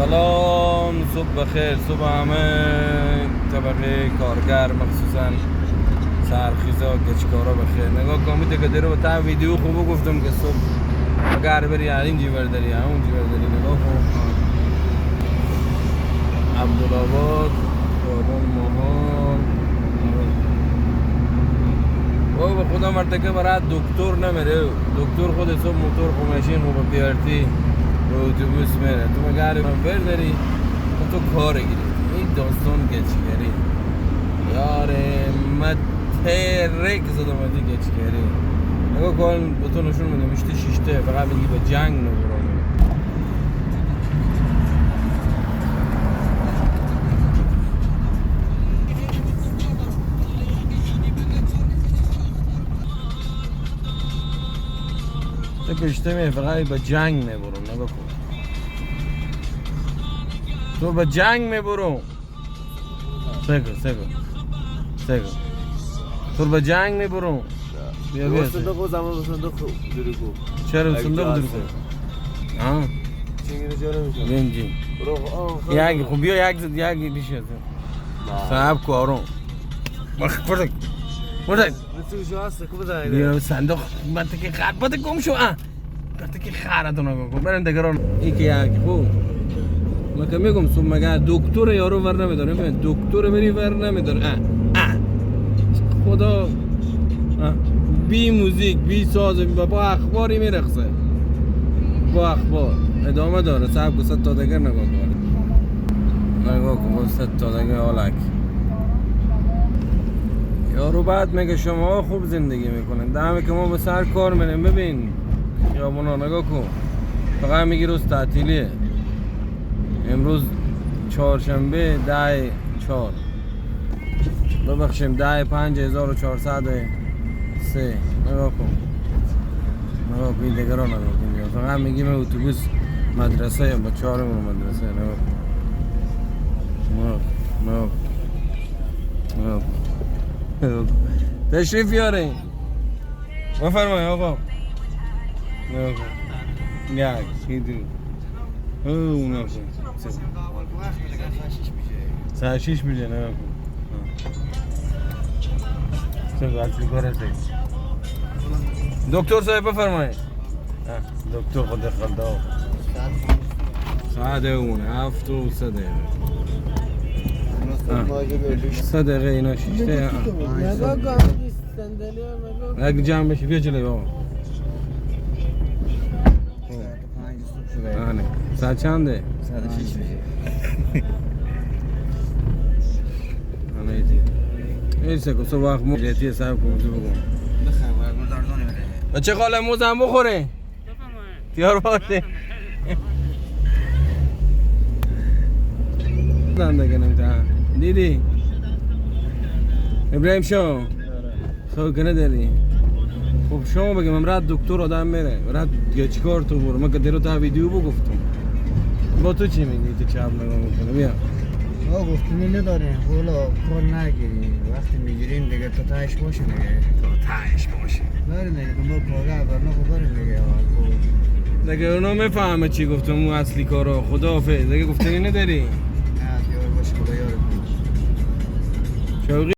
سلام، صبح بخیر. صبح همه طبقه کارگر مخصوصا سرخیزا گچکارا بخیر. نگاه کنید که دیرو تا ویدیو خوب گفتم که صبح اگر بری این جیور داری اون جیور داری. نگاه کن عبدالآباد خیابان ماهان. او به خدا مرتکه برای دکتر نمیره. دکتر خود صبح موتور خو ماشین خو با پیارتی به اتوبوس میره. تو مگر منفر داری تو کار گیری. این داستان گچگری یار مترک زدم ازی گچگری. نگاه کن به تو نشون میده مشته شیشته فقط میگی به جنگ نبرو. کشته می فقط به جنگ میبرم. نگاه کن تو به جنگ میبرم. سگو تو به جنگ میبرم. بیا صندوق زمان به صندوق دروگو. چرا صندوق دروگو؟ ها چینگی نجاره میشم بینجی یک خوب بیا یک بیشه صاحب کو آروم برد رسیشو هست کو بزنید بیا صندوق منطقه خر بده گم شو. منطقه خرتون نگاه کن برن دگران این که یک خوب من که میگم صبح مگه دکتر یارو ور نمیداره. ببین دکتر بری ور نمیداره. خدا بی موزیک بی ساز با اخباری میرقصه. با اخبار ادامه داره. صاحب کو 100 تا دگر نگاه کن. نگاه کن 100 تا دگر آلک یارو بعد میگه شما خوب زندگی میکنین دمی که ما به سر کار میریم. ببین خیابونا نگاه کن فقط میگی روز تعطیلیه. امروز چهارشنبه 10/4 ببخشیم 10/5/1403. نگاه کن این دیگران نگاه کن. فقط میگیم اتوبوس مدرسه با 4 مدرسه. نگاه کن تشریف بیارین. بفرمایید آقا. نگاه کن یک دو او نگاه کن ساعت 6 میشه. نگاه کن اصلی کار هستی دکتر صاحب بفرمایید. دکتر خود خلده ساعت اونه 7 و 3 دقیقه 3 دقیقه اینا شیشته. نگاه کن صندلی یک جمع بشی بیا جلوی بابا. ساعت چنده؟ ساعت 6 میشه. ایسه که صبح وقت مولیتی صاحب کنزو بگم بچه خاله موز هم بخوره تیار باشه دنده کنم تا دیدی ابراهیم شو خب کنه داری خب شما بگم امراد دکتر آدم میره برات چیکار تو برو. من که دیرو تا ویدیو بگفتم با تو چی میگی؟ تو چه نگاه میکنه بیا آقا گفتنی نداره حالا کار نگیری وقتی میگیریم دیگه تا تایش باشه دیگه. تا تایش باشه بریم دیگه دنبال کارگر برنا خب بریم دیگه. دیگه اونا میفهمه چی گفتم اون اصلی کارو. خداحافظ دیگه گفتنی نداری. نه دیار باشه خدا یارت. شوقی